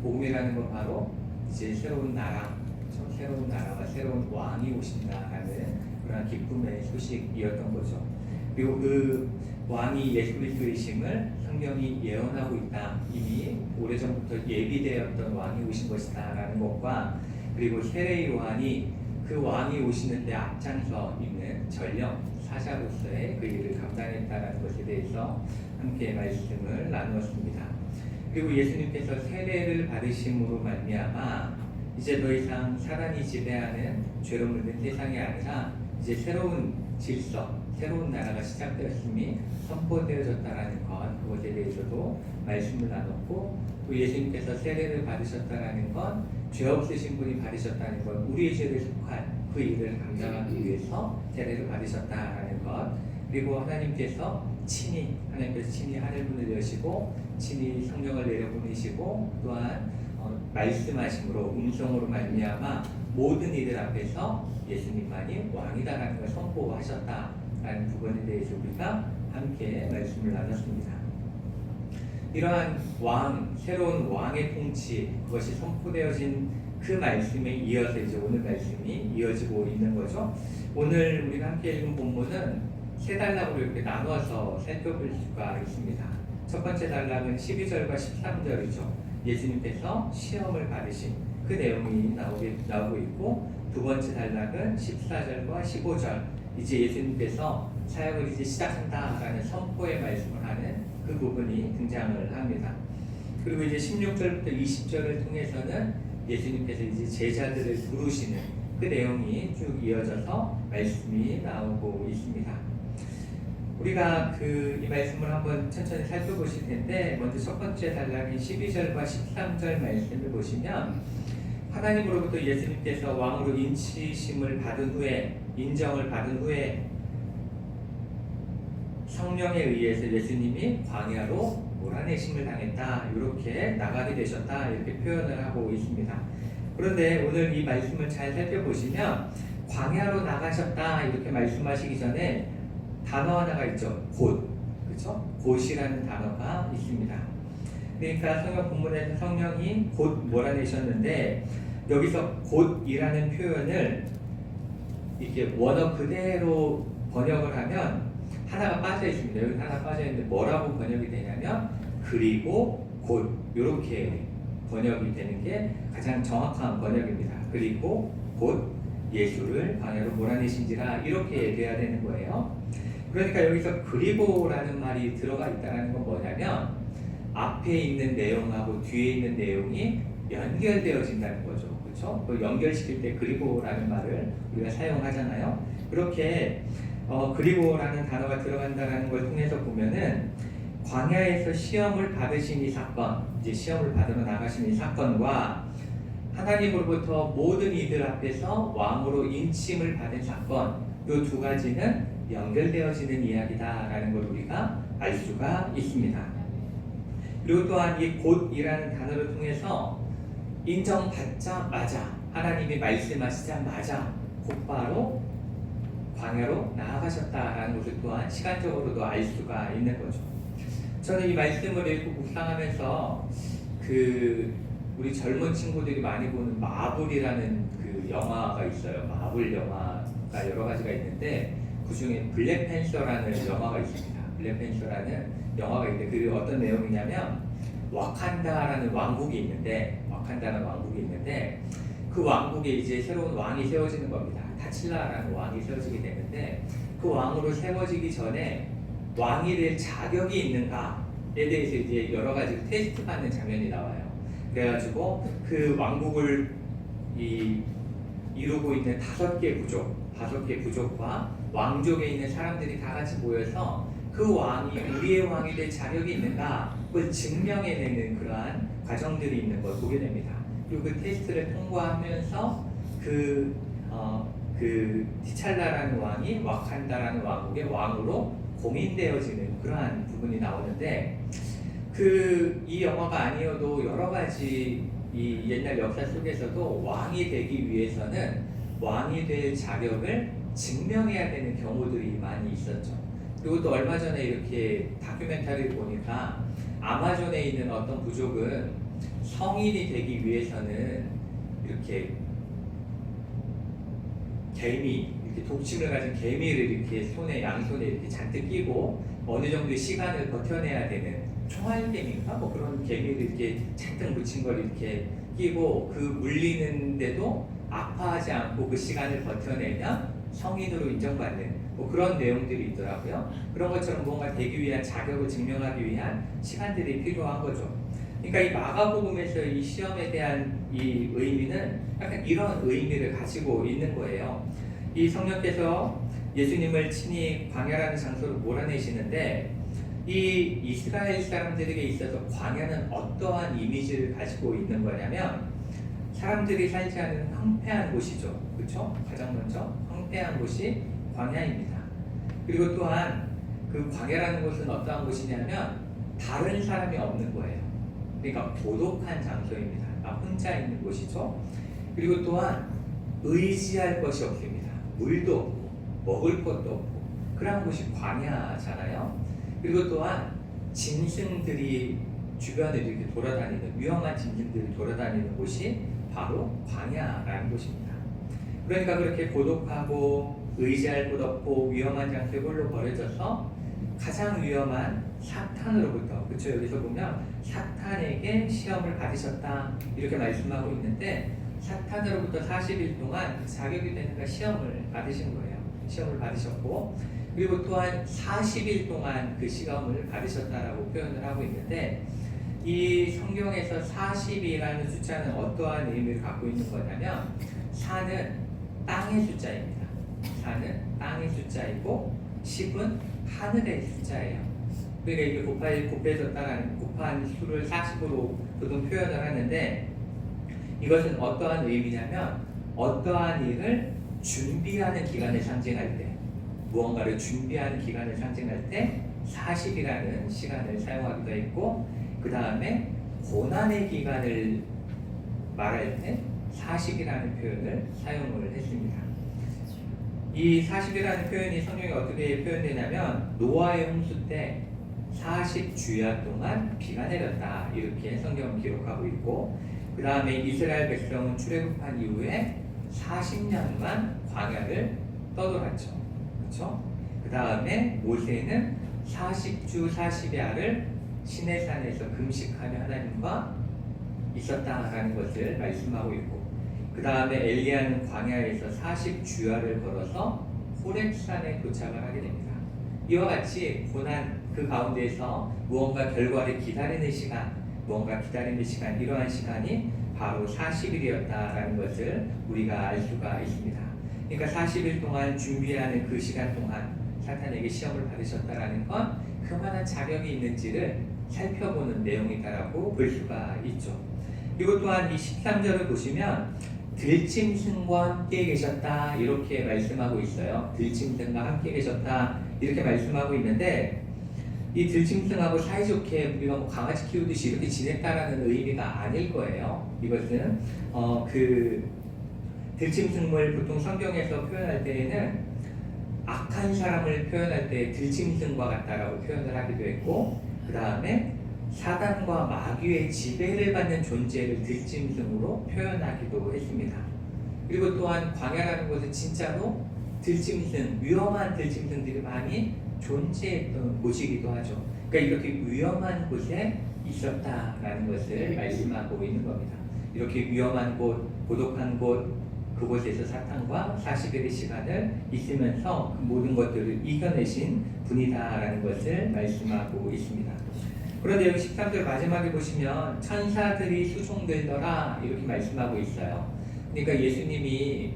복음이라는 건 바로 이제 새로운 나라, 새로운 나라와 새로운 왕이 오신다라는 그런 기쁨의 소식이었던 거죠. 그리고 그 왕이 예수 그리스도이심을 성경이 예언하고 있다. 이미 오래전부터 예비되었던 왕이 오신 것이다라는 것과, 그리고 세례 요한이 그 왕이 오시는 데 앞장서 있는 전령 사자로서의 그 일을 감당했다는 것에 대해서 함께 말씀을 나누었습니다. 그리고 예수님께서 세례를 받으심으로 말미암아 이제 더 이상 사단이 지배하는 죄로 물든 세상이 아니라 이제 새로운 질서, 새로운 나라가 시작되었음이 선포되어졌다라는 것, 그것에 대해서도 말씀을 나눴고, 또 예수님께서 세례를 받으셨다라는 건 죄 없으신 분이 받으셨다는 건 우리의 죄를 속한 그 일을 감당하기 위해서 세례를 받으셨다라는 것, 그리고 하나님께서 친히 하늘문을 여시고 친히 성령을 내려보내시고 또한 말씀하심으로 음성으로 말미암아 모든 이들 앞에서 예수님만이 왕이다라는 걸 선포하셨다라는 부분에 대해서 우리가 함께 말씀을 나눴습니다. 이러한 왕, 새로운 왕의 통치, 그것이 선포되어진 그 말씀에 이어서 이제 오늘 말씀이 이어지고 있는 거죠. 오늘 우리가 함께 읽은 본문은 세 단락으로 이렇게 나누어서 살펴볼 수가 있습니다. 첫 번째 단락은 12절과 13절이죠. 예수님께서 시험을 받으신 그 내용이 나오고 있고, 두 번째 단락은 14절과 15절, 이제 예수님께서 사역을 이제 시작한다라는 선포의 말씀을 하는 그 부분이 등장을 합니다. 그리고 이제 16절부터 20절을 통해서는 예수님께서 이제 제자들을 부르시는 그 내용이 쭉 이어져서 말씀이 나오고 있습니다. 우리가 이 말씀을 한번 천천히 살펴보실 텐데, 먼저 첫 번째 단락인 12절과 13절 말씀을 보시면, 하나님으로부터 예수님께서 왕으로 인치심을 받은 후에, 인정을 받은 후에 성령에 의해서 예수님이 광야로 몰아내심을 당했다, 이렇게 나가게 되셨다, 이렇게 표현을 하고 있습니다. 그런데 오늘 이 말씀을 잘 살펴보시면 광야로 나가셨다 이렇게 말씀하시기 전에 단어 하나가 있죠. 곧, 그렇죠? 곧이라는 단어가 있습니다. 그러니까 성경 본문에서 성령이 곧 몰아내셨는데, 여기서 곧이라는 표현을 이렇게 원어 그대로 번역을 하면 하나가 빠져 있습니다. 여기 하나 빠져 있는데 뭐라고 번역이 되냐면 그리고 곧, 이렇게 번역이 되는 게 가장 정확한 번역입니다. 그리고 곧 예수를 광야로 몰아내신지라, 이렇게 돼야 되는 거예요. 그러니까 여기서 그리고라는 말이 들어가 있다는 건 뭐냐면 앞에 있는 내용하고 뒤에 있는 내용이 연결되어진다는 거죠. 그렇죠? 또 연결시킬 때 그리고라는 말을 우리가 사용하잖아요. 그렇게 그리고라는 단어가 들어간다는 걸 통해서 보면은 광야에서 시험을 받으신 이 사건, 이제 시험을 받으러 나가신 이 사건과 하나님으로부터 모든 이들 앞에서 왕으로 인침을 받은 사건, 이 두 가지는 연결되어지는 이야기다라는 걸 우리가 알 수가 있습니다. 그리고 또한 이 곧이라는 단어를 통해서 인정받자마자, 하나님이 말씀하시자마자 곧바로 광야로 나아가셨다라는 것을 또한 시간적으로도 알 수가 있는 거죠. 저는 이 말씀을 읽고 묵상하면서 우리 젊은 친구들이 많이 보는 마블이라는 그 영화가 있어요. 마블 영화가 여러 가지가 있는데 그 중에 블랙팬서라는 영화가 있습니다. 블랙팬서라는 영화가 있는데 그 어떤 내용이냐면 와칸다라는 왕국이 있는데 그 왕국에 이제 새로운 왕이 세워지는 겁니다. 타칠라라는 왕이 세워지게 되는데, 그 왕으로 세워지기 전에 왕이 될 자격이 있는가에 대해서 이제 여러 가지 테스트 받는 장면이 나와요. 그래가지고 그 왕국을 이루고 있는 5개 부족과 왕족에 있는 사람들이 다 같이 모여서 그 왕이 우리의 왕이 될 자격이 있는가 그걸 증명해내는 그러한 과정들이 있는 걸 보게 됩니다. 그리고 그 테스트를 통과하면서 티찰라라는 왕이 와칸다라는 왕국의 왕으로 공인되어지는 그러한 부분이 나오는데, 이 영화가 아니어도 여러 가지 이 옛날 역사 속에서도 왕이 되기 위해서는 왕이 될 자격을 증명해야 되는 경우들이 많이 있었죠. 그리고 또 얼마 전에 이렇게 다큐멘터리를 보니까 아마존에 있는 어떤 부족은 성인이 되기 위해서는 이렇게 개미, 이렇게 독침을 가진 개미를 이렇게 손에 양손에 이렇게 잔뜩 끼고 어느 정도의 시간을 버텨내야 되는 총알개미인가 뭐 그런 개미를 이렇게 잔뜩 묻힌 걸 이렇게 끼고 그 물리는데도 아파하지 않고 그 시간을 버텨내면 성인으로 인정받는 뭐 그런 내용들이 있더라고요. 그런 것처럼 뭔가 되기 위한 자격을 증명하기 위한 시간들이 필요한 거죠. 그러니까 이 마가복음에서 이 시험에 대한 이 의미는 약간 이런 의미를 가지고 있는 거예요. 이 성령께서 예수님을 친히 광야라는 장소로 몰아내시는데 이 이스라엘 사람들에게 있어서 광야는 어떠한 이미지를 가지고 있는 거냐면 사람들이 살지 않은 황폐한 곳이죠. 그렇죠? 가장 먼저 황폐한 곳이 광야입니다. 그리고 또한 그 광야라는 곳은 어떠한 곳이냐면 다른 사람이 없는 거예요. 그러니까 고독한 장소입니다. 혼자 있는 곳이죠. 그리고 또한 의지할 것이 없습니다. 물도 없고 먹을 것도 없고 그런 곳이 광야잖아요. 그리고 또한 짐승들이 주변을 이렇게 돌아다니는 위험한 짐승들이 돌아다니는 곳이 바로 광야라는 곳입니다. 그러니까 그렇게 고독하고 의지할 곳 없고 위험한 장소에 홀로 버려져서 가장 위험한 사탄으로부터, 그렇죠? 여기서 보면 사탄에게 시험을 받으셨다 이렇게 말씀하고 있는데 사탄으로부터 40일 동안 자격이 되는가 시험을 받으신 거예요. 시험을 받으셨고 그리고 또한 40일 동안 그 시험을 받으셨다라고 표현을 하고 있는데 이 성경에서 40이라는 숫자는 어떠한 의미를 갖고 있는 거냐면 4는 땅의 숫자입니다. 4는 땅의 숫자이고 10은 하늘의 숫자예요. 그러니까 이게 곱해졌다라는 곱한 수를 40으로 보통 표현을 하는데 이것은 어떠한 의미냐면 어떠한 일을 준비하는 기간을 상징할 때 무언가를 준비하는 기간을 상징할 때 40이라는 시간을 사용하기도 했고 그 다음에 고난의 기간을 말할 때 40이라는 표현을 사용을 했습니다. 이 40이라는 표현이 성경에 어떻게 표현되냐면 노아의 홍수 때 40주야 동안 비가 내렸다 이렇게 성경은 기록하고 있고 그 다음에 이스라엘 백성은 출애굽한 이후에 40년만 광야를 떠돌았죠. 그렇죠? 그 다음에 모세는 40주 40야를 시내산에서 금식하며 하나님과 있었다라는 것을 말씀하고 있고 그 다음에 엘리야는 광야에서 40주야를 걸어서 호렙산에 도착을 하게 됩니다. 이와 같이 고난 그 가운데서 무언가 결과를 기다리는 시간, 이러한 시간이 바로 40일이었다라는 것을 우리가 알 수가 있습니다. 그러니까 40일 동안 준비하는 그 시간 동안 사탄에게 시험을 받으셨다라는 건 그만한 자격이 있는지를 살펴보는 내용이다라고 볼 수가 있죠. 그리고 또한 이 13절을 보시면 들짐승과 함께 계셨다 이렇게 말씀하고 있어요. 들짐승과 함께 계셨다 이렇게 말씀하고 있는데 이 들짐승하고 사이좋게 우리가 뭐 강아지 키우듯이 이렇게 지냈다라는 의미가 아닐 거예요. 이것은 그 들짐승을 보통 성경에서 표현할 때에는 악한 사람을 표현할 때 들짐승과 같다라고 표현을 하기도 했고 그 다음에 사단과 마귀의 지배를 받는 존재를 들짐승으로 표현하기도 했습니다. 그리고 또한 광야라는 곳은 진짜로 들짐승, 위험한 들짐승들이 많이 존재했던 곳이기도 하죠. 그러니까 이렇게 위험한 곳에 있었다라는 것을 말씀하고 있는 겁니다. 이렇게 위험한 곳, 고독한 곳, 그곳에서 사탄과 40일의 시간을 있으면서 그 모든 것들을 이겨내신 분이다라는 것을 말씀하고 있습니다. 그런데 여기 13절 마지막에 보시면 천사들이 수종들더라 이렇게 말씀하고 있어요. 그러니까 예수님이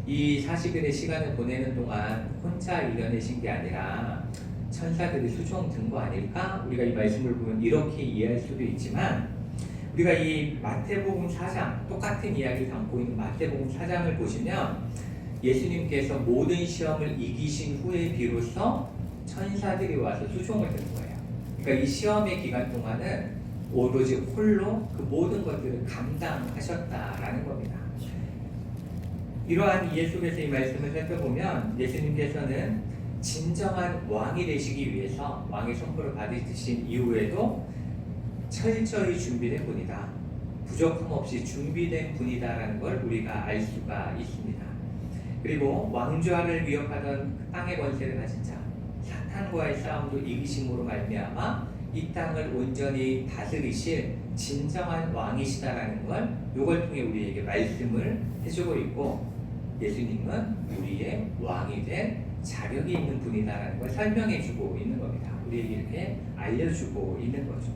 이 40일의 시간을 보내는 동안 혼자 이겨내신 게 아니라 천사들이 수종든 거 아닐까? 우리가 이 말씀을 보면 이렇게 이해할 수도 있지만 우리가 이 마태복음 4장 똑같은 이야기를 담고 있는 마태복음 4장을 보시면 예수님께서 모든 시험을 이기신 후에 비로소 천사들이 와서 수종을 든 거예요. 그러니까 이 시험의 기간 동안은 오로지 홀로 그 모든 것들을 감당하셨다라는 겁니다. 이러한 이해 속에서 이 말씀을 살펴보면 예수님께서는 진정한 왕이 되시기 위해서 왕의 선포를 받으신 이후에도 철저히 준비된 분이다. 부족함 없이 준비된 분이다라는 걸 우리가 알 수가 있습니다. 그리고 왕좌를 위협하던 그 땅의 권세를 가진 자, 사탄과의 싸움도 이기심으로 말미암아 이 땅을 온전히 다스리실 진정한 왕이시다라는 걸 이걸 통해 우리에게 말씀을 해주고 있고, 예수님은 우리의 왕이 된 자격이 있는 분이다라는 걸 설명해주고 있는 겁니다. 우리에게 이렇게 알려주고 있는 거죠.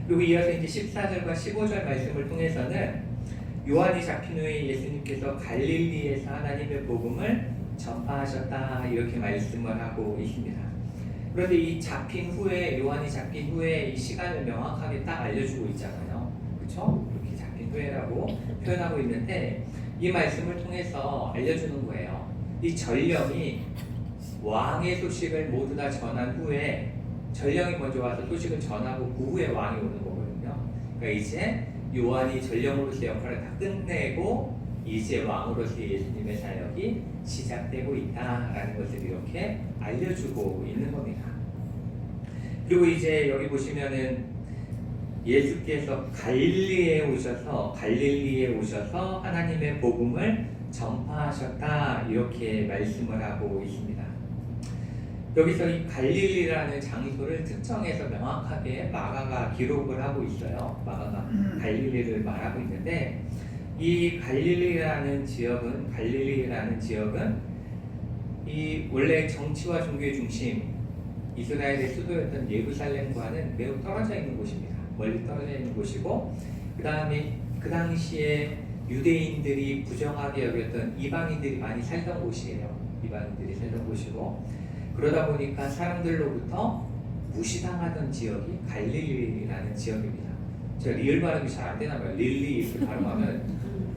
그리고 이어서 이제 14절과 15절 말씀을 통해서는 요한이 잡힌 후에 예수님께서 갈릴리에서 하나님의 복음을 전파하셨다 이렇게 말씀을 하고 있습니다. 그런데 이 잡힌 후에, 요한이 잡힌 후에 이 시간을 명확하게 딱 알려주고 있잖아요. 그렇죠? 이렇게 잡힌 후에라고 표현하고 있는데 이 말씀을 통해서 알려주는 거예요. 이 전령이 왕의 소식을 모두 다 전한 후에, 전령이 먼저 와서 소식을 전하고 그 후에 왕이 오는 거거든요. 그러니까 이제 요한이 전령으로서의 역할을 다 끝내고 이제 왕으로서의 예수님의 사역이 시작되고 있다라는 것을 이렇게 알려주고 있는 겁니다. 그리고 이제 여기 보시면은 예수께서 갈릴리에 오셔서 하나님의 복음을 전파하셨다 이렇게 말씀을 하고 있습니다. 여기서 이 갈릴리라는 장소를 특정해서 명확하게 마가가 기록을 하고 있어요. 마가가 갈릴리를 말하고 있는데 이 갈릴리라는 지역은 이 원래 정치와 종교의 중심 이스라엘의 수도였던 예루살렘과는 매우 떨어져 있는 곳입니다. 멀리 떨어져 있는 곳이고, 그 다음에 그 당시에 유대인들이 부정하게 여겼던 이방인들이 많이 살던 곳이에요. 이방인들이 살던 곳이고, 그러다 보니까 사람들로부터 무시당하던 지역이 갈릴리라는 지역입니다. 제가 리을 발음이 잘 안 되나 봐요. 릴리 이렇게 발음하면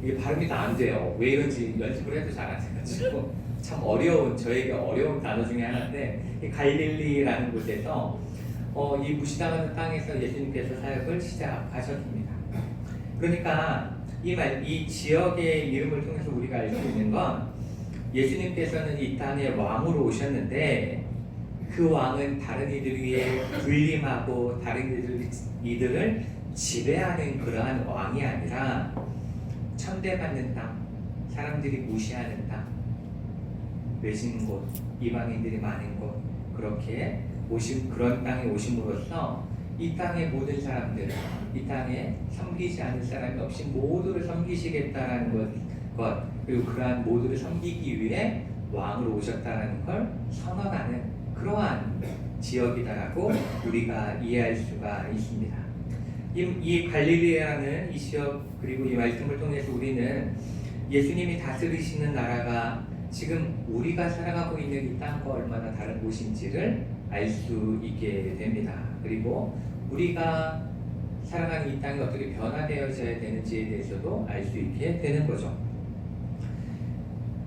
이게 발음이 다 안 돼요. 왜 이런지 연습을 해도 잘 안 돼가지고 참 저에게 어려운 단어 중에 하나인데, 이 갈릴리라는 곳에서 이 무시당하는 땅에서 예수님께서 사역을 시작하셨습니다. 그러니까 이 지역의 이름을 통해서 우리가 알 수 있는 건, 예수님께서는 이 땅에 왕으로 오셨는데 그 왕은 다른 이들 위에 군림하고 다른 이들을 지배하는 그러한 왕이 아니라 천대받는 땅, 사람들이 무시하는 땅, 외진 곳, 이방인들이 많은 곳, 그렇게 그런 땅에 오심으로써 이 땅의 모든 사람들, 이 땅에 섬기지 않을 사람이 없이 모두를 섬기시겠다라는 것, 그리고 그러한 모두를 섬기기 위해 왕으로 오셨다는 걸 선언하는 그러한 지역이다라고 우리가 이해할 수가 있습니다. 이 갈릴리라는 이 지역, 그리고 이 말씀을 통해서 우리는 예수님이 다스리시는 나라가 지금 우리가 살아가고 있는 이 땅과 얼마나 다른 곳인지를 알 수 있게 됩니다. 그리고 우리가 살아가는 이 땅이 어떻게 변화되어져야 되는지에 대해서도 알 수 있게 되는 거죠.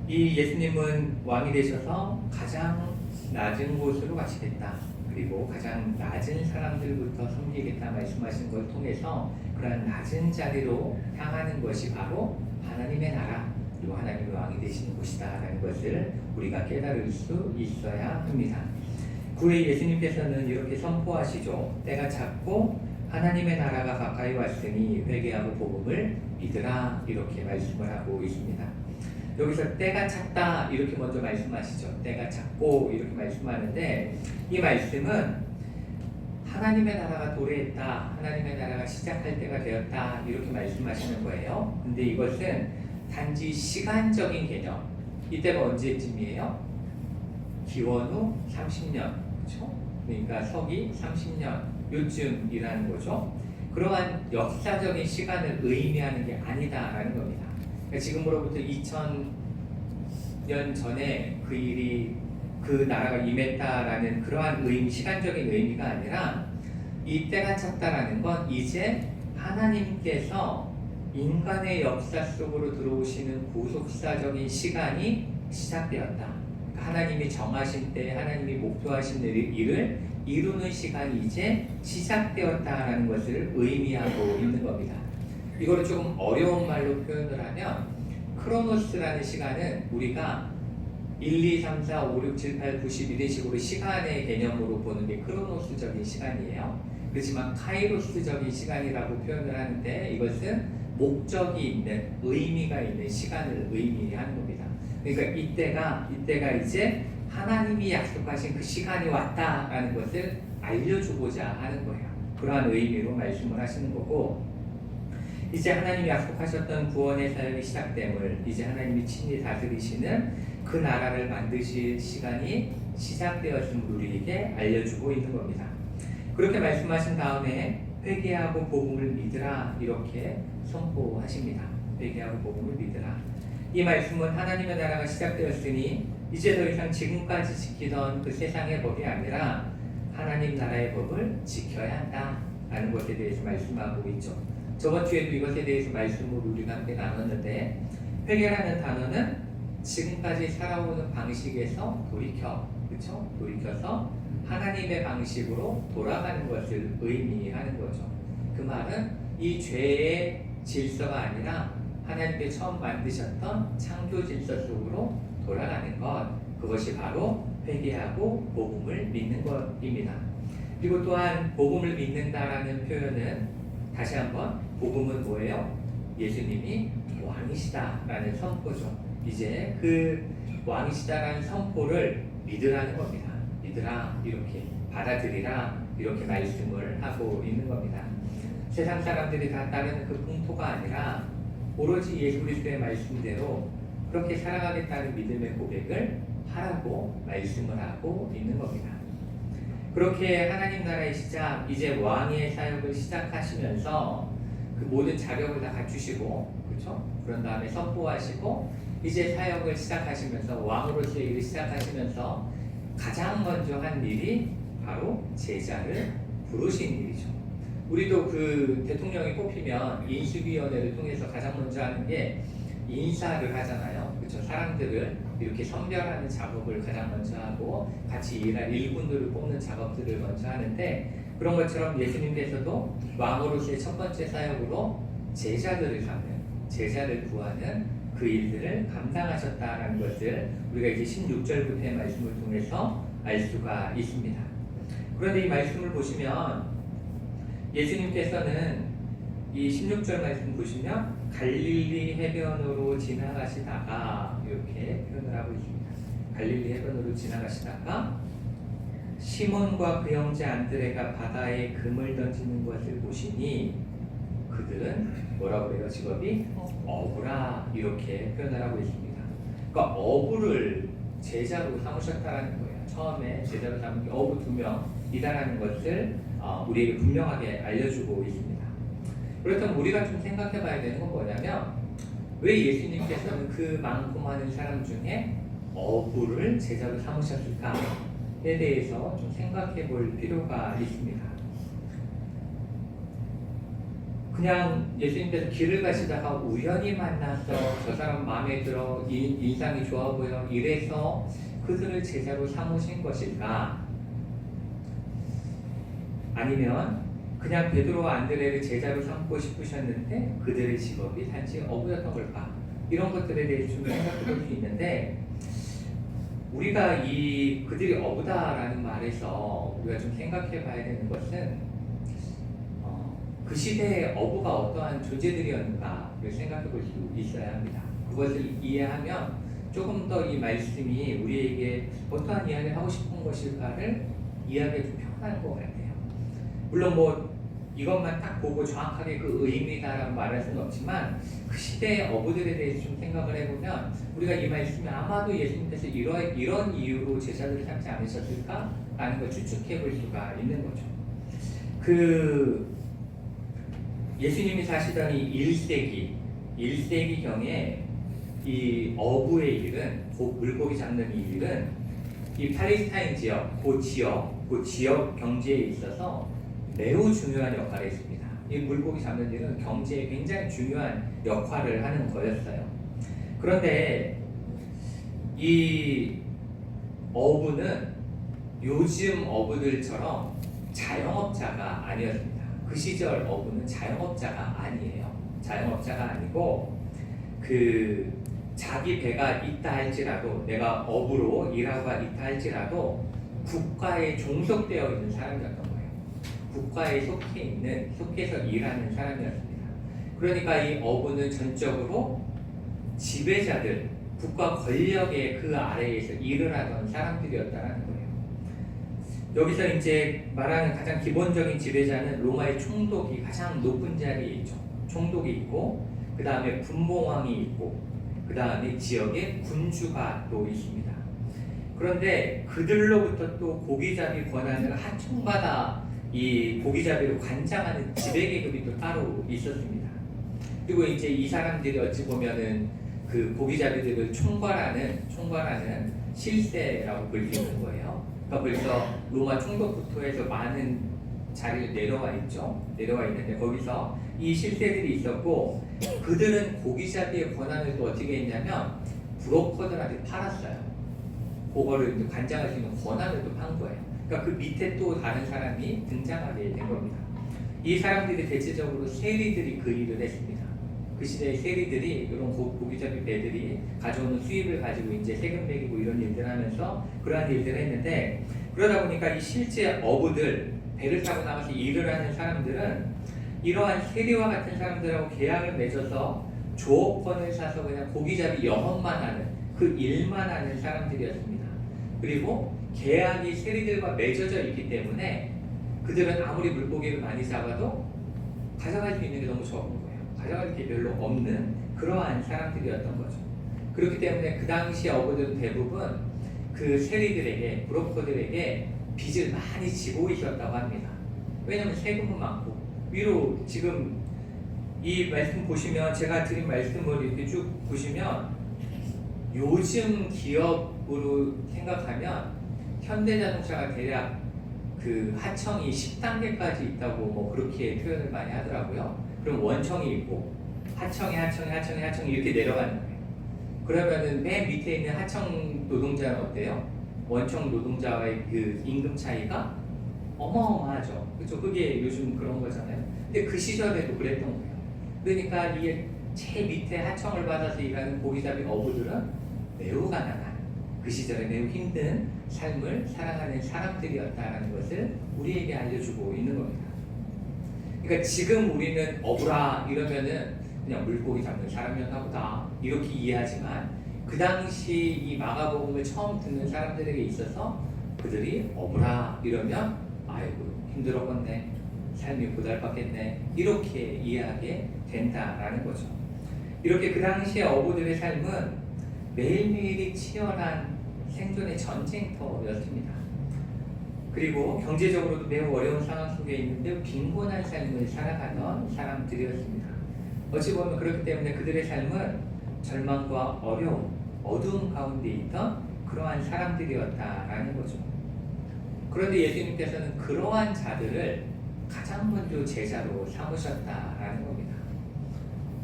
이 예수님은 왕이 되셔서 가장 낮은 곳으로 가시겠다, 그리고 가장 낮은 사람들부터 섬기겠다 말씀하신 걸 통해서 그런 낮은 자리로 향하는 것이 바로 하나님의 나라, 그리고 하나님의 왕이 되시는 곳이다라는 것을 우리가 깨달을 수 있어야 합니다. 그 후에 예수님께서는 이렇게 선포하시죠. 때가 찼고 하나님의 나라가 가까이 왔으니 회개하고 복음을 믿으라, 이렇게 말씀을 하고 있습니다. 여기서 때가 찼다 이렇게 먼저 말씀하시죠. 때가 찼고 이렇게 말씀하는데, 이 말씀은 하나님의 나라가 도래했다, 하나님의 나라가 시작할 때가 되었다 이렇게 말씀하시는 거예요. 근데 이것은 단지 시간적인 개념, 이때가 언제쯤이에요? 기원 후 30년, 그렇죠? 그러니까 서기 30년 요쯤이라는 거죠. 그러한 역사적인 시간을 의미하는 게 아니다라는 겁니다. 그러니까 지금으로부터 2000년 전에 그 나라가 임했다라는 그러한 시간적인 의미가 아니라, 이 때가 찼다라는 건 이제 하나님께서 인간의 역사 속으로 들어오시는 구속사적인 시간이 시작되었다. 하나님이 정하신 때, 하나님이 목표하신 일을 이루는 시간이 이제 시작되었다라는 것을 의미하고 있는 겁니다. 이거를 조금 어려운 말로 표현을 하면, 크로노스라는 시간은 우리가 1, 2, 3, 4, 5, 6, 7, 8, 9, 10 이런 식으로 시간의 개념으로 보는 게 크로노스적인 시간이에요. 그렇지만 카이로스적인 시간이라고 표현을 하는데 이것은 목적이 있는 의미가 있는 시간을 의미하는 겁니다. 그러니까 이때가 이제 하나님이 약속하신 그 시간이 왔다라는 것을 알려주고자 하는 거예요. 그러한 의미로 말씀을 하시는 거고, 이제 하나님이 약속하셨던 구원의 사역이 시작됨을 이제 하나님이 친히 다스리시는 그 나라를 만드실 시간이 시작되었음을 우리에게 알려주고 있는 겁니다. 그렇게 말씀하신 다음에 회개하고 복음을 믿으라 이렇게 선포하십니다. 회개하고 복음을 믿으라. 이 말씀은 하나님의 나라가 시작되었으니 이제 더 이상 지금까지 지키던 그 세상의 법이 아니라 하나님 나라의 법을 지켜야 한다라는 것에 대해서 말씀하고 있죠. 저번 주에도 이것에 대해서 말씀을 우리가 함께 나눴는데, 회개라는 단어는 지금까지 살아오는 방식에서 그렇죠? 돌이켜서 하나님의 방식으로 돌아가는 것을 의미하는 거죠. 그 말은 이 죄의 질서가 아니라 하나님께 처음 만드셨던 창조 질서 속으로 돌아가는 것, 그것이 바로 회개하고 복음을 믿는 것입니다. 그리고 또한 복음을 믿는다라는 표현은 다시 한번 복음은 뭐예요? 예수님이 왕이시다라는 선포죠. 이제 그 왕이시다라는 선포를 믿으라는 겁니다. 믿으라, 이렇게 받아들이라, 이렇게 말씀을 하고 있는 겁니다. 세상 사람들이 다 따르는 그 풍토가 아니라 오로지 예수 그리스도의 말씀대로 그렇게 살아가겠다는 믿음의 고백을 하라고 말씀을 하고 있는 겁니다. 그렇게 하나님 나라의 시작, 이제 왕의 사역을 시작하시면서 그 모든 자격을 다 갖추시고, 그렇죠? 그런 다음에 선포하시고 이제 사역을 시작하시면서 왕으로서의 일을 시작하시면서 가장 먼저 한 일이 바로 제자를 부르신 일이죠. 우리도 그 대통령이 뽑히면 인수위원회를 통해서 가장 먼저 하는 게 인사를 하잖아요. 그렇죠? 사람들을 이렇게 선별하는 작업을 가장 먼저 하고 같이 일할 일꾼들을 뽑는 작업들을 먼저 하는데, 그런 것처럼 예수님께서도 왕으로서의 첫 번째 사역으로 제자들을 삼는, 제자를 구하는 그 일들을 감당하셨다는 것을 우리가 이제 16절부터의 말씀을 통해서 알 수가 있습니다. 그런데 이 말씀을 보시면 예수님께서는 이 16절 말씀 보시면 갈릴리 해변으로 지나가시다가 이렇게 표현을 하고 있습니다. 갈릴리 해변으로 지나가시다가 시몬과 그 형제 안드레가 바다에 금을 던지는 것을 보시니 그들은 뭐라고 해요? 직업이 어부라, 이렇게 표현을 하고 있습니다. 그러니까 어부를 제자로 삼으셨다는 거예요. 처음에 제자로 삼은 게 어부 2명이다라는 것을 우리에게 분명하게 알려주고 있습니다. 그렇다면 우리가 좀 생각해 봐야 되는 건 뭐냐면, 왜 예수님께서는 그 많고 많은 사람 중에 어부를 제자로 삼으셨을까에 대해서 좀 생각해 볼 필요가 있습니다. 그냥 예수님께서 길을 가시다가 우연히 만나서 저 사람 마음에 들어, 인상이 좋아 보여, 이래서 그들을 제자로 삼으신 것일까? 아니면 그냥 베드로와 안드레를 제자로 삼고 싶으셨는데 그들의 직업이 단지 어부였던 걸까? 이런 것들에 대해서 좀 생각해 볼 수 있는데, 우리가 이 그들이 어부다라는 말에서 우리가 좀 생각해 봐야 되는 것은 그 시대의 어부가 어떠한 존재들이었는가를 생각해 볼 수 있어야 합니다. 그것을 이해하면 조금 더 이 말씀이 우리에게 어떠한 이야기를 하고 싶은 것일까를 이해하기 좀 편할 것 같아요. 물론 뭐 이것만 딱 보고 정확하게 그 의미다라고 말할 수는 없지만, 그 시대의 어부들에 대해서 좀 생각을 해보면 우리가 이 말씀이 아마도 예수님께서 이런 이유로 제자들을 삼지 않으셨을까라는 걸 추측해 볼 수가 있는 거죠. 그 예수님이 사시던 이 1세기경에 이 어부의 일은, 물고기 잡는 이 일은 이 팔레스타인 지역, 그 지역 경제에 있어서 매우 중요한 역할을 했습니다. 이 물고기 잡는 일은 경제에 굉장히 중요한 역할을 하는 거였어요. 그런데 이 어부는 요즘 어부들처럼 자영업자가 아니었습니다. 그 시절 어부는 자영업자가 아니에요. 자영업자가 아니고 그 자기 배가 있다 할지라도, 내가 어부로 일하고 있다 할지라도 국가에 종속되어 있는 사람이었던 거예요. 국가에 속해서 일하는 사람이었습니다. 그러니까 이 어부는 전적으로 지배자들, 국가 권력의 그 아래에서 일을 하던 사람들이었다는 거예요. 여기서 이제 말하는 가장 기본적인 지배자는 로마의 총독이 가장 높은 자리에 있죠. 총독이 있고, 그 다음에 분봉왕이 있고, 그 다음에 지역의 군주가 또 있습니다. 그런데 그들로부터 또 고기잡이 권한을 하청받아 이 고기잡이를 관장하는 지배계급이 또 따로 있었습니다. 그리고 이제 이 사람들이 어찌 보면은 그 고기잡이들을 총괄하는 실세라고 볼 수 있는 거예요. 그러니까 벌써 로마 총독부터 해서 많은 자리를 내려와 있는데 거기서 이 실세들이 있었고, 그들은 고기잡이의 권한을 또 어떻게 했냐면 브로커들한테 팔았어요. 그거를 이제 관장할 수 있는 권한을 또 판 거예요. 그러니까 그 밑에 또 다른 사람이 등장하게 된 겁니다. 이 사람들이 대체적으로 세리들이 그 일을 했습니다. 그 시대의 세리들이 이런 고기잡이 배들이 가져오는 수입을 가지고 이제 세금 매기고 이런 일들을 하면서 그러한 일들을 했는데, 그러다 보니까 이 실제 어부들, 배를 타고 나가서 일을 하는 사람들은 이러한 세리와 같은 사람들하고 계약을 맺어서 조업권을 사서 그냥 고기잡이 영업만 하는, 그 일만 하는 사람들이었습니다. 그리고 계약이 세리들과 맺어져 있기 때문에 그들은 아무리 물고기를 많이 잡아도 가져갈 수 있는 게 너무 적은 거예요. 가져갈 게 별로 없는 그러한 사람들이었던 거죠. 그렇기 때문에 그 당시 어부들은 대부분 그 세리들에게, 브로커들에게 빚을 많이 지고 있었다고 합니다. 왜냐하면 세금은 많고, 위로 지금 이 말씀 보시면, 제가 드린 말씀을 이렇게 쭉 보시면 요즘 기업으로 생각하면 현대자동차가 대략 그 하청이 10단계까지 있다고 뭐 그렇게 표현을 많이 하더라고요. 그럼 원청이 있고 하청이 이렇게 내려가는 거예요. 그러면은 맨 밑에 있는 하청 노동자는 어때요? 원청 노동자와의 그 임금 차이가 어마어마하죠. 그렇죠? 그게 요즘 그런 거잖아요. 근데 그 시절에도 그랬던 거예요. 그러니까 이게 제일 밑에 하청을 받아서 일하는 고기잡이 어부들은 매우 가난한, 그 시절에 매우 힘든 삶을 살아가는 사람들이었다는 것을 우리에게 알려주고 있는 겁니다. 그러니까 지금 우리는 어부라 이러면은 그냥 물고기 잡는 사람이었나 보다 이렇게 이해하지만, 그 당시 이 마가복음을 처음 듣는 사람들에게 있어서 그들이 어부라 이러면 아이고 힘들었겠네, 삶이 고달팠겠네, 이렇게 이해하게 된다라는 거죠. 이렇게 그 당시의 어부들의 삶은 매일매일이 치열한 생존의 전쟁터였습니다. 그리고 경제적으로도 매우 어려운 상황 속에 있는데 빈곤한 삶을 살아가던 사람들이었습니다. 어찌 보면 그렇기 때문에 그들의 삶은 절망과 어려움, 어두움 가운데 있던 그러한 사람들이었다라는 거죠. 그런데 예수님께서는 그러한 자들을 가장 먼저 제자로 삼으셨다라는 겁니다.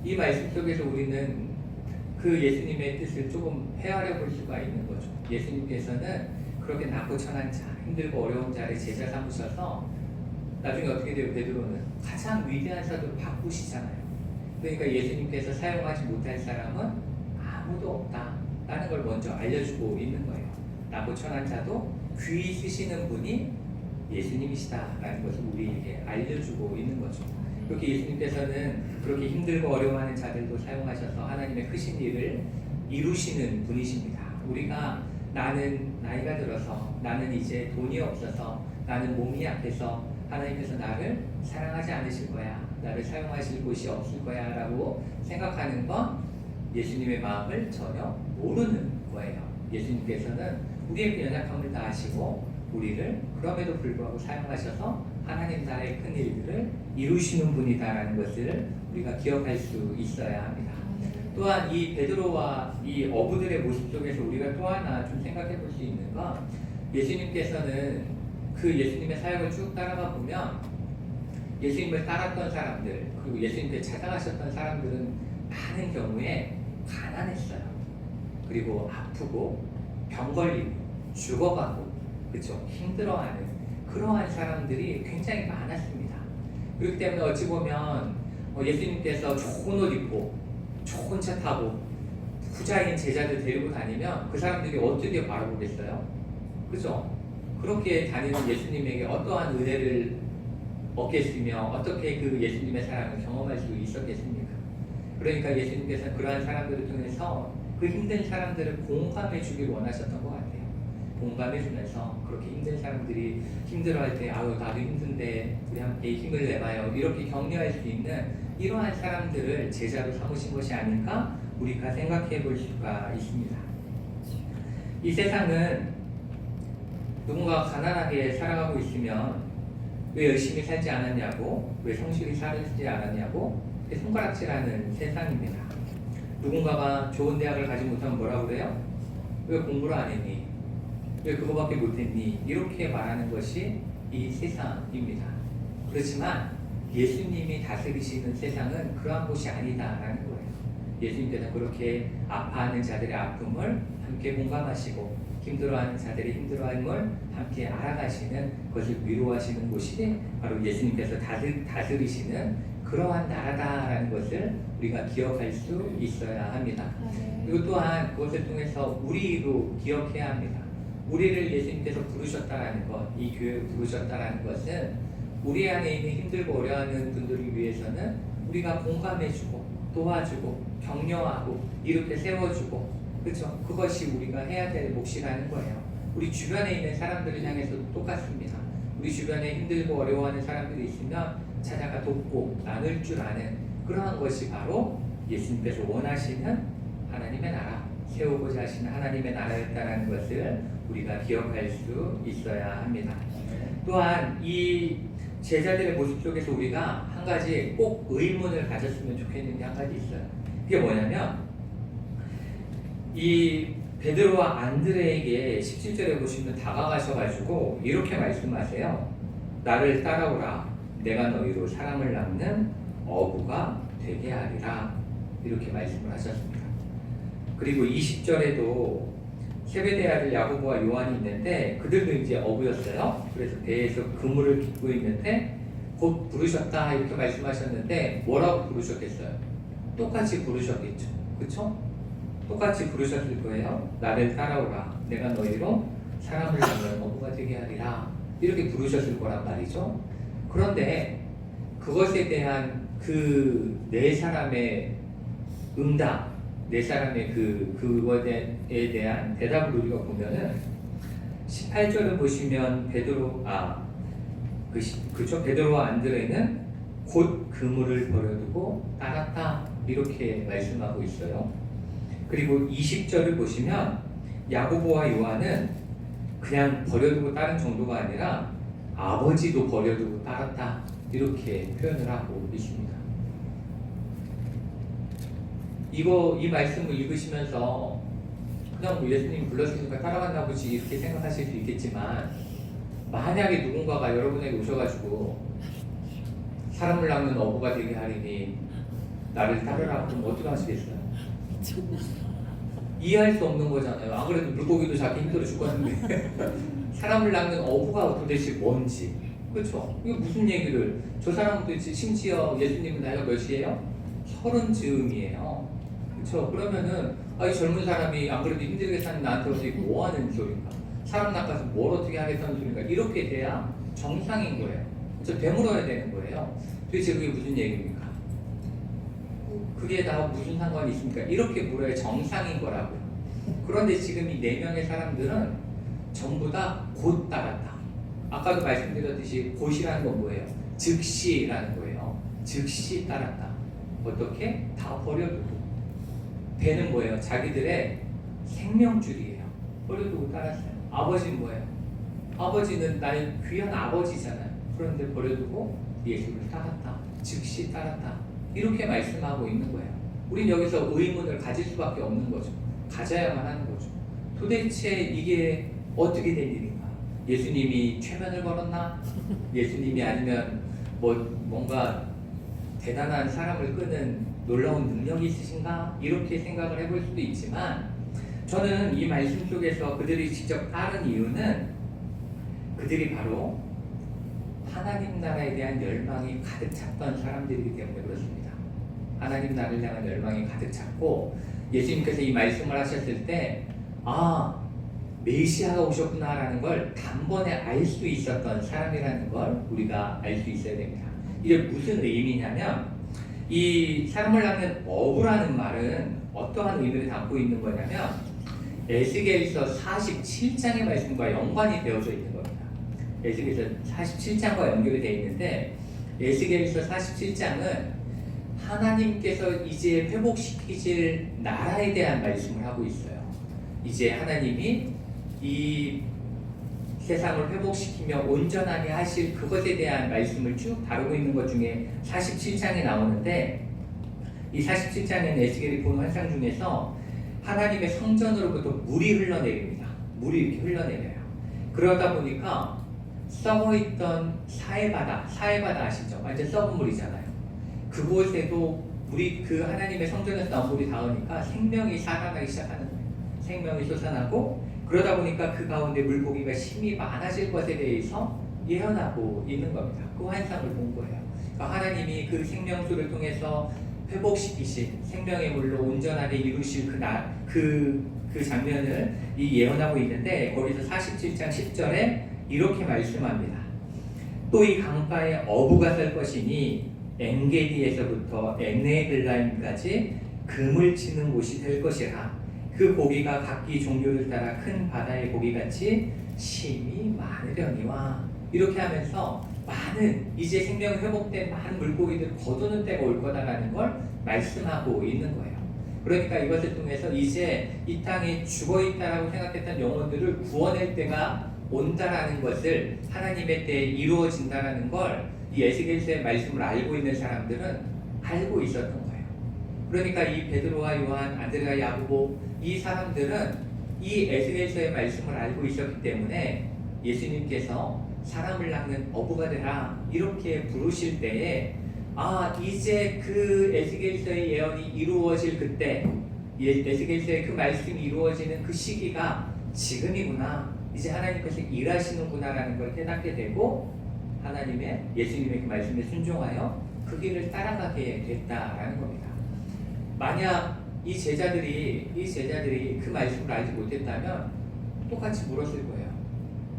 이 말씀 속에서 우리는 그 예수님의 뜻을 조금 헤아려 볼 수가 있는 거죠. 예수님께서는 그렇게 낮고 천한 자, 힘들고 어려운 자를 제자 삼으셔서 나중에 어떻게 돼요? 베드로는 가장 위대한 사도로 바꾸시잖아요. 그러니까 예수님께서 사용하지 못할 사람은 아무도 없다라는 걸 먼저 알려주고 있는 거예요. 낮고 천한 자도 귀히 쓰시는 분이 예수님이시다라는 것을 우리에게 알려주고 있는 거죠. 그렇게 예수님께서는 그렇게 힘들고 어려워하는 자들도 사용하셔서 하나님의 크신 일을 이루시는 분이십니다. 우리가 나는 나이가 들어서, 나는 이제 돈이 없어서, 나는 몸이 약해서 하나님께서 나를 사랑하지 않으실 거야, 나를 사용하실 곳이 없을 거야 라고 생각하는 건 예수님의 마음을 전혀 모르는 거예요. 예수님께서는 우리의 연약함을 다 아시고 우리를 그럼에도 불구하고 사용하셔서 하나님 나라의 큰 일들을 이루시는 분이다라는 것을 우리가 기억할 수 있어야 합니다. 또한 이 베드로와 이 어부들의 모습 속에서 우리가 또 하나 좀 생각해 볼 수 있는 건, 예수님께서는 그 예수님의 사역을 쭉 따라가 보면 예수님을 따랐던 사람들, 그리고 예수님께 찾아가셨던 사람들은 많은 경우에 가난했어요. 그리고 아프고 병 걸리고 죽어가고, 그렇죠? 힘들어하는 그러한 사람들이 굉장히 많았습니다. 그렇기 때문에 어찌 보면 예수님께서 좋은 옷 입고 좋은 차 타고 부자인 제자들 데리고 다니면 그 사람들이 어떻게 바라보겠어요? 그죠? 그렇게 다니는 예수님에게 어떠한 은혜를 없겠으며 어떻게 그 예수님의 사랑을 경험할 수 있었겠습니까? 그러니까 예수님께서 그러한 사람들을 통해서 그 힘든 사람들을 공감해 주길 원하셨던 것 같아요. 공감해 주면서 그렇게 힘든 사람들이 힘들어할 때 아유 나도 힘든데 우리 함께 힘을 내봐요 이렇게 격려할 수 있는 이러한 사람들을 제자로 삼으신 것이 아닐까 우리가 생각해 볼 수가 있습니다. 이 세상은 누군가 가난하게 살아가고 있으면 왜 열심히 살지 않았냐고 왜 성실히 살지 않았냐고 손가락질하는 세상입니다. 누군가가 좋은 대학을 가지 못하면 뭐라고 그래요? 왜 공부를 안 했니? 왜 그거밖에 못했니? 이렇게 말하는 것이 이 세상입니다. 그렇지만 예수님이 다스리시는 세상은 그러한 곳이 아니다라는 거예요. 예수님께서 그렇게 아파하는 자들의 아픔을 함께 공감하시고 힘들어하는 자들의 힘들어함을 함께 알아가시는 그것을 위로하시는 곳이 바로 예수님께서 다스리시는 그러한 나라다라는 것을 우리가 기억할 수 있어야 합니다. 그리고 또한 그것을 통해서 우리로 기억해야 합니다. 우리를 예수님께서 부르셨다라는 것, 이 교회에 부르셨다라는 것은 우리 안에 있는 힘들고 어려워하는 분들을 위해서는 우리가 공감해주고 도와주고 격려하고 이렇게 세워주고 그렇죠? 그것이 우리가 해야 될 몫이라는 거예요. 우리 주변에 있는 사람들을 향해서도 똑같습니다. 우리 주변에 힘들고 어려워하는 사람들이 있으면 찾아가 돕고 나눌 줄 아는 그러한 것이 바로 예수님께서 원하시는 하나님의 나라, 세우고자 하시는 하나님의 나라였다는 것을 우리가 기억할 수 있어야 합니다. 또한 이 제자들의 모습 속에서 우리가 한 가지 꼭 의문을 가졌으면 좋겠는 게 한 가지 있어요. 그게 뭐냐면 이 베드로와 안드레에게 17절에 보시면 다가가셔가지고 이렇게 말씀하세요. 나를 따라오라. 내가 너희로 사람을 낳는 어부가 되게 하리라. 이렇게 말씀을 하셨습니다. 그리고 20절에도 세베대의 아들 야고보와 요한이 있는데 그들도 이제 어부였어요. 그래서 배에서 그물을 깃고 있는데 곧 부르셨다 이렇게 말씀하셨는데 뭐라고 부르셨겠어요? 똑같이 부르셨겠죠. 그렇죠? 똑같이 부르셨을 거예요. 나를 따라오라. 내가 너희로 사람을 낳는 어부가 되게 하리라. 이렇게 부르셨을 거란 말이죠. 그런데 그것에 대한 그 네 사람의 응답, 네 사람의 그것에 대한 대답을 우리가 보면은 18절을 보시면 베드로와 안드레는 곧 그물을 버려두고 따랐다 이렇게 말씀하고 있어요. 그리고 20절을 보시면 야고보와 요한은 그냥 버려두고 따른 정도가 아니라 아버지도 버려두고 따랐다 이렇게 표현을 하고 있습니다. 이 말씀을 읽으시면서 그냥 뭐 예수님 불렀으니까 따라갔나 보지 이렇게 생각하실 수 있겠지만 만약에 누군가가 여러분에게 오셔가지고 사람을 낳는 어부가 되게 하리니 나를 따르라 그럼 어떻게 하시겠어요? 이해할 수 없는 거잖아요. 안 그래도 물고기도 잡기 힘들어 죽었는데 사람을 낳는 어부가 도대체 뭔지 그렇죠? 이거 무슨 얘기를 저 사람은 도대체 심지어 예수님은 나이가 몇이에요? 30즈음이에요. 그렇죠? 그러면은 이 젊은 사람이 안 그래도 힘들게 사는 나한테 어떻게 뭐 하는 소리인가? 사람 낚아서 뭘 어떻게 하겠다는 소리인가? 이렇게 돼야 정상인 거예요. 그렇죠? 되물어야 되는 거예요. 도대체 그게 무슨 얘기입니까? 그게 다 무슨 상관이 있습니까? 이렇게 물어야 정상인 거라고요. 그런데 지금 이 4명의 사람들은 전부 다 곧 따랐다. 아까도 말씀드렸듯이 곧이라는 건 뭐예요? 즉시라는 거예요. 즉시 따랐다. 어떻게? 다 버려두고. 배는 뭐예요? 자기들의 생명줄이에요. 버려두고 따랐어요. 아버지는 뭐예요? 아버지는 나의 귀한 아버지잖아요. 그런데 버려두고 예수를 따랐다. 즉시 따랐다. 이렇게 말씀하고 있는 거예요. 우린 여기서 의문을 가질 수밖에 없는 거죠. 가져야만 하는 거죠. 도대체 이게 어떻게 된 일인가? 예수님이 최면을 걸었나? 예수님이 아니면 뭔가 대단한 사람을 끄는 놀라운 능력이 있으신가? 이렇게 생각을 해볼 수도 있지만 저는 이 말씀 속에서 그들이 직접 따른 이유는 그들이 바로 하나님 나라에 대한 열망이 가득 찼던 사람들이기 때문에 그렇습니다. 하나님 나라를 향한 열망이 가득 찼고 예수님께서 이 말씀을 하셨을 때 메시아가 오셨구나라는 걸 단번에 알 수 있었던 사람이라는 걸 우리가 알 수 있어야 됩니다. 이게 무슨 의미냐면 이 사람을 낳는 어부라는 말은 어떠한 의미를 담고 있는 거냐면 에스겔서 47장의 말씀과 연관이 되어져 있는 겁니다. 에스겔서 47장과 연결이 되어 있는데 에스겔서 47장은 하나님께서 이제 회복시키실 나라에 대한 말씀을 하고 있어요. 이제 하나님이 이 세상을 회복시키며 온전하게 하실 그것에 대한 말씀을 쭉 다루고 있는 것 중에 47장이 나오는데 이 47장에는 에스겔이 본 환상 중에서 하나님의 성전으로부터 물이 흘러내립니다. 물이 이렇게 흘러내려요. 그러다 보니까 썩어있던 사해바다 아시죠? 완전 썩은 물이잖아요. 그곳에도 물이 그 하나님의 성전에서 나온 물이 닿으니까 생명이 살아나기 시작하는 거예요. 생명이 솟아나고 그러다 보니까 그 가운데 물고기가 힘이 많아질 것에 대해서 예언하고 있는 겁니다. 그 환상을 본 거예요. 그러니까 하나님이 그 생명수를 통해서 회복시키신 생명의 물로 온전하게 이루실 그 장면을 이 예언하고 있는데 거기서 47장 10절에 이렇게 말씀합니다. 또 이 강가에 어부가 설 것이니 엔게디에서부터 엔네글라임까지 금을 치는 곳이 될 것이라. 그 고기가 각기 종류를 따라 큰 바다의 고기같이 심이 많으려니와. 이렇게 하면서 많은 이제 생명이 회복된 많은 물고기들 거두는 때가 올 거다라는 걸 말씀하고 있는 거예요. 그러니까 이것을 통해서 이제 이 땅에 죽어있다라고 생각했던 영혼들을 구원할 때가 온다라는 것을 하나님의 때에 이루어진다라는 걸 이 에스겔서의 말씀을 알고 있는 사람들은 알고 있었던 거예요. 그러니까 이 베드로와 요한, 안드레와 야고보 이 사람들은 이 에스겔서의 말씀을 알고 있었기 때문에 예수님께서 사람을 낳는 어부가 되라 이렇게 부르실 때에 이제 그 에스겔서의 예언이 이루어질 그때 에스겔서의 그 말씀이 이루어지는 그 시기가 지금이구나. 이제 하나님께서 일하시는구나라는 걸 깨닫게 되고 하나님의 예수님의 그 말씀에 순종하여 그 길을 따라가게 됐다라는 겁니다. 만약 이 제자들이 그 말씀을 알지 못했다면 똑같이 물었을 거예요.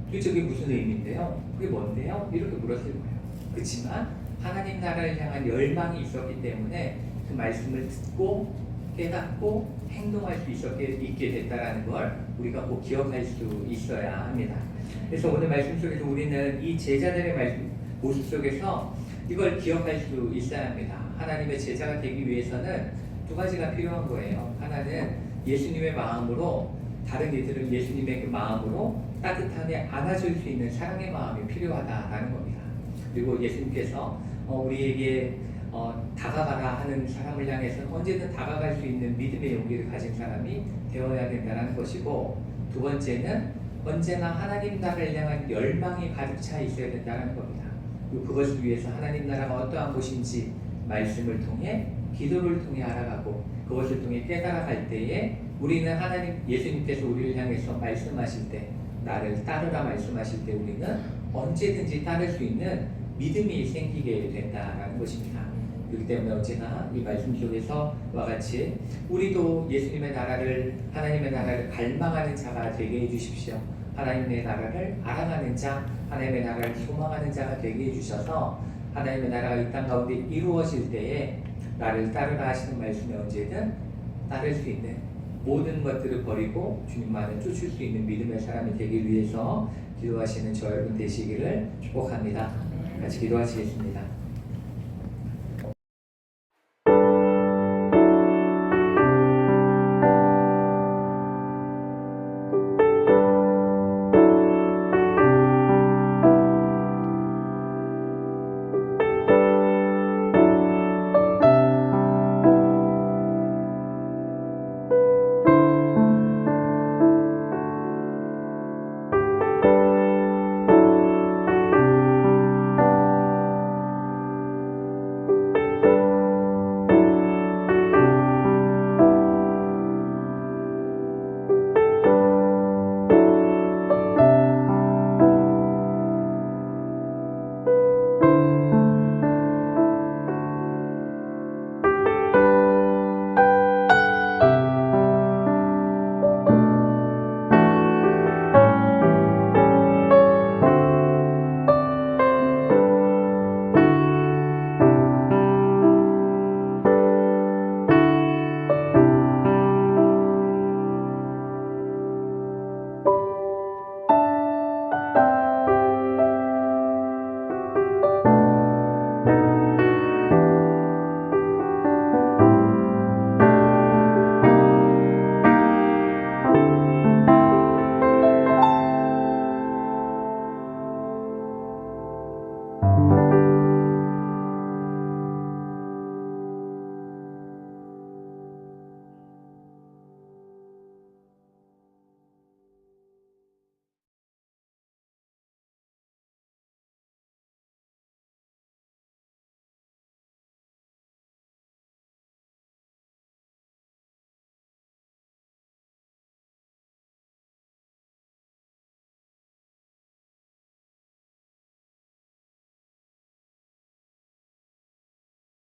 도대체 그게 무슨 의미인데요? 그게 뭔데요? 이렇게 물었을 거예요. 그렇지만 하나님 나라를 향한 열망이 있었기 때문에 그 말씀을 듣고 깨닫고 행동할 수 있게 됐다라는 걸 우리가 꼭 기억할 수 있어야 합니다. 그래서 오늘 말씀 속에서 우리는 이 제자들의 모습 속에서 이걸 기억할 수 있어야 합니다. 하나님의 제자가 되기 위해서는 두 가지가 필요한 거예요. 하나는 예수님의 마음으로 다른 이들을 예수님의 그 마음으로 따뜻하게 안아줄 수 있는 사랑의 마음이 필요하다라는 겁니다. 그리고 예수님께서 우리에게 다가가라 하는 사람을 향해서 언제든 다가갈 수 있는 믿음의 용기를 가진 사람이 되어야 된다는 것이고, 두 번째는 언제나 하나님 나라를 향한 열망이 가득 차 있어야 된다는 겁니다. 그리고 그것을 위해서 하나님 나라가 어떠한 곳인지 말씀을 통해 기도를 통해 알아가고 그것을 통해 깨달아갈 때에 우리는 예수님께서 우리를 향해서 말씀하실 때, 나를 따르라 말씀하실 때 우리는 언제든지 따를 수 있는 믿음이 생기게 된다는 것입니다. 그렇기 때문에 언제나 이 말씀 속에서와 같이 우리도 예수님의 나라를, 하나님의 나라를 갈망하는 자가 되게 해주십시오. 하나님의 나라를 알아가는 자, 하나님의 나라를 소망하는 자가 되게 해주셔서 하나님의 나라가 이 땅 가운데 이루어질 때에 나를 따르라 하시는 말씀에 언제든 따를 수 있는 모든 것들을 버리고 주님만을 쫓을 수 있는 믿음의 사람이 되기 위해서 기도하시는 저 여러분 되시기를 축복합니다. 같이 기도하시겠습니다.